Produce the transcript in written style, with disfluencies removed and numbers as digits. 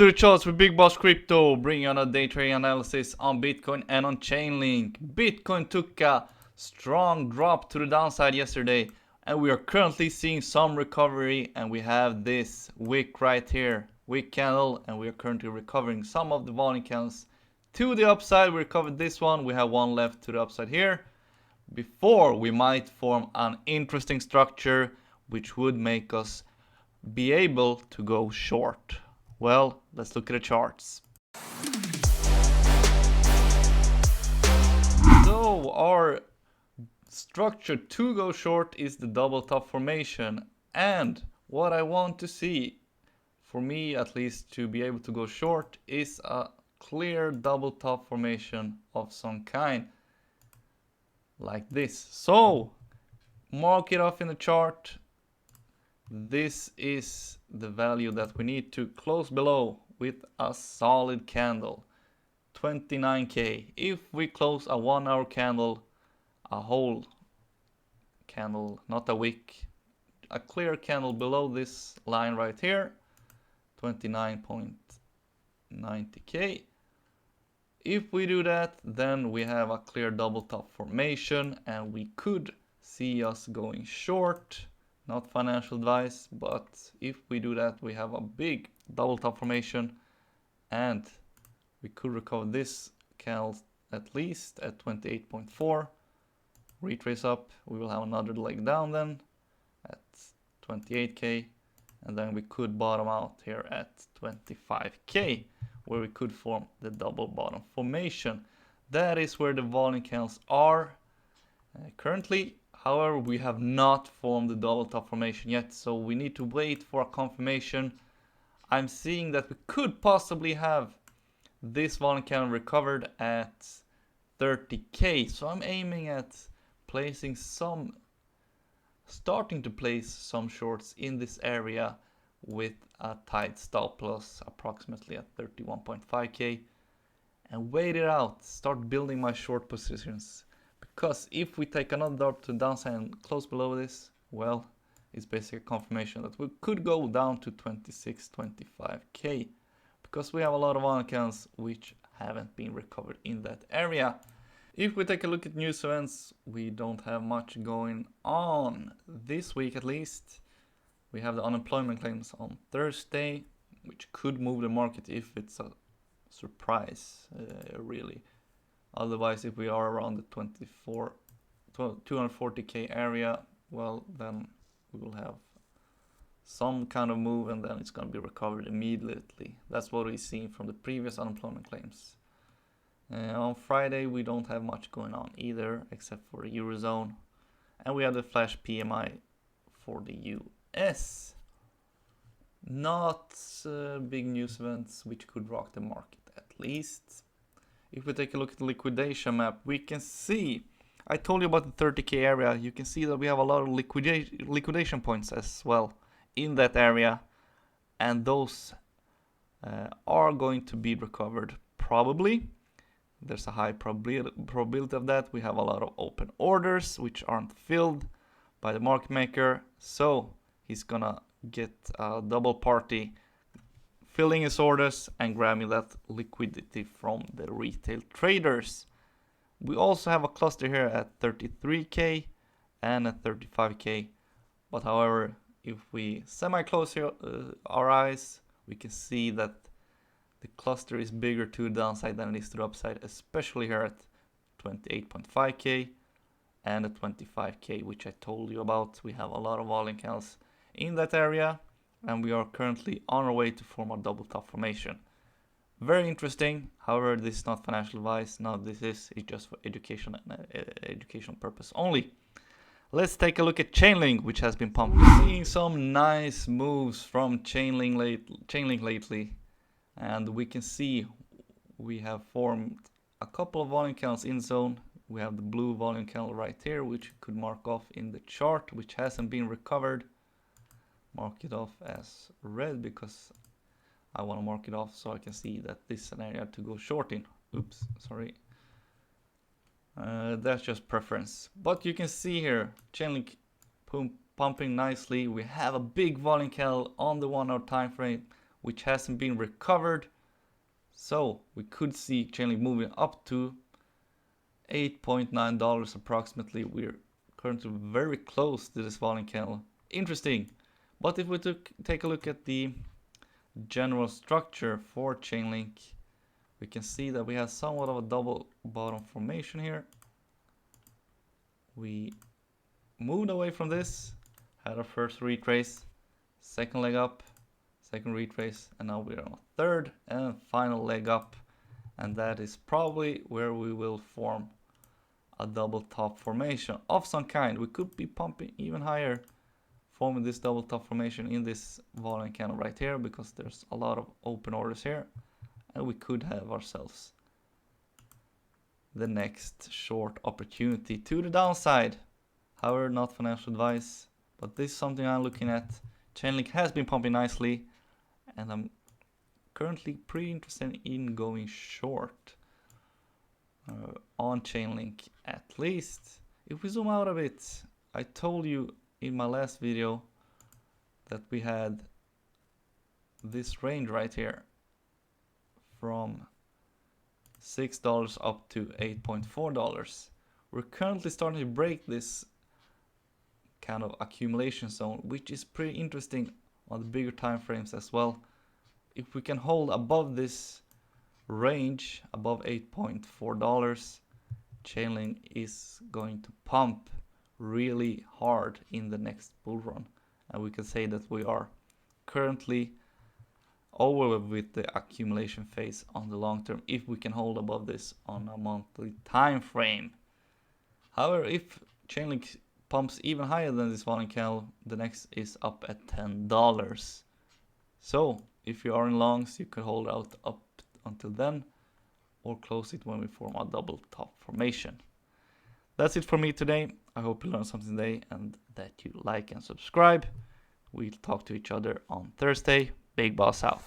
to the charts with Big Boss Crypto, bringing on a day trading analysis on Bitcoin and on Chainlink. Bitcoin took a strong drop to the downside yesterday, and we are currently seeing some recovery, and we have this wick right here, wick candle, and we are currently recovering some of the volume candles to the upside. We recovered this one, we have one left to the upside here, before we might form an interesting structure which would make us be able to go short. Well, let's look at the charts. So our structure to go short is the double top formation, and what I want to see, for me at least, to be able to go short is a clear double top formation of some kind, like this. So mark it off in the chart. This is the value that we need to close below with a solid candle, 29k. If we close a 1 hour candle, a whole candle, not a wick, a clear candle below this line right here, 29.90k. If we do that, then we have a clear double top formation, and we could see us going short. Not financial advice, but if we do that, we have a big double top formation, and we could recover this candle at least at 28.4. Retrace up, we will have another leg down then at 28k, and then we could bottom out here at 25k, where we could form the double bottom formation. That is where the volume candles are currently. However, we have not formed the double top formation yet, so we need to wait for a confirmation. I'm seeing that we could possibly have this volume candle recovered at 30k, so I'm aiming at placing starting to place some shorts in this area with a tight stop loss approximately at 31.5k, and wait it out, start building my short positions. Because if we take another drop to the downside and close below this, well, it's basically a confirmation that we could go down to 26, 25k, because we have a lot of volume candles which haven't been recovered in that area. If we take a look at news events, we don't have much going on this week at least. We have the unemployment claims on Thursday, which could move the market if it's a surprise, really. Otherwise, if we are around the 240k area, well, then we will have some kind of move, and then it's going to be recovered immediately. That's what we've seen from the previous unemployment claims. On Friday, we don't have much going on either, except for the Eurozone. And we have the flash PMI for the US. Not big news events which could rock the market, at least. If we take a look at the liquidation map, we can see, I told you about the 30k area, you can see that we have a lot of liquidation points as well in that area, and those are going to be recovered probably. There's a high probability of that. We have a lot of open orders which aren't filled by the market maker, so he's gonna get a double party filling his orders and grabbing that liquidity from the retail traders. We also have a cluster here at 33k and at 35k, but however, if we semi-close our eyes, we can see that the cluster is bigger to the downside than it is to the upside, especially here at 28.5k and at 25k, which I told you about. We have a lot of volume candles in that area, and we are currently on our way to form a double top formation. Very interesting. However, this is not financial advice. No, this is just for education and educational purpose only. Let's take a look at Chainlink, which has been pumping. Seeing some nice moves from Chainlink lately, and we can see we have formed a couple of volume candles in zone. We have the blue volume candle right here, which could mark off in the chart, which hasn't been recovered. Mark it off as red because I want to mark it off so I can see that this is an area to go short in. Oops, sorry. That's just preference. But you can see here, Chainlink pumping nicely. We have a big volume candle on the 1 hour time frame, which hasn't been recovered. So we could see Chainlink moving up to $8.9 approximately. We're currently very close to this falling candle. Interesting. But if we take a look at the general structure for Chainlink, we can see that we have somewhat of a double bottom formation here. We moved away from this, had our first retrace, second leg up, second retrace, and now we're on a third and final leg up, and that is probably where we will form a double top formation of some kind. We could be pumping even higher, forming this double top formation in this volume candle right here, because there's a lot of open orders here, and we could have ourselves the next short opportunity to the downside. However, not financial advice, but this is something I'm looking at. Chainlink has been pumping nicely, and I'm currently pretty interested in going short on Chainlink at least. If we zoom out a bit, I told you in my last video that we had this range right here from $6 up to $8.4. We're currently starting to break this kind of accumulation zone, which is pretty interesting on the bigger time frames as well. If we can hold above this range, above $8.4, Chainlink is going to pump really hard in the next bull run, and we can say that we are currently over with the accumulation phase on the long term if we can hold above this on a monthly time frame. However, if Chainlink pumps even higher than this volume candle, the next is up at $10. So if you are in longs, you could hold out up until then, or close it when we form a double top formation. That's it for me today. I hope you learned something today and that you like and subscribe. We'll talk to each other on Thursday. Big Boss out.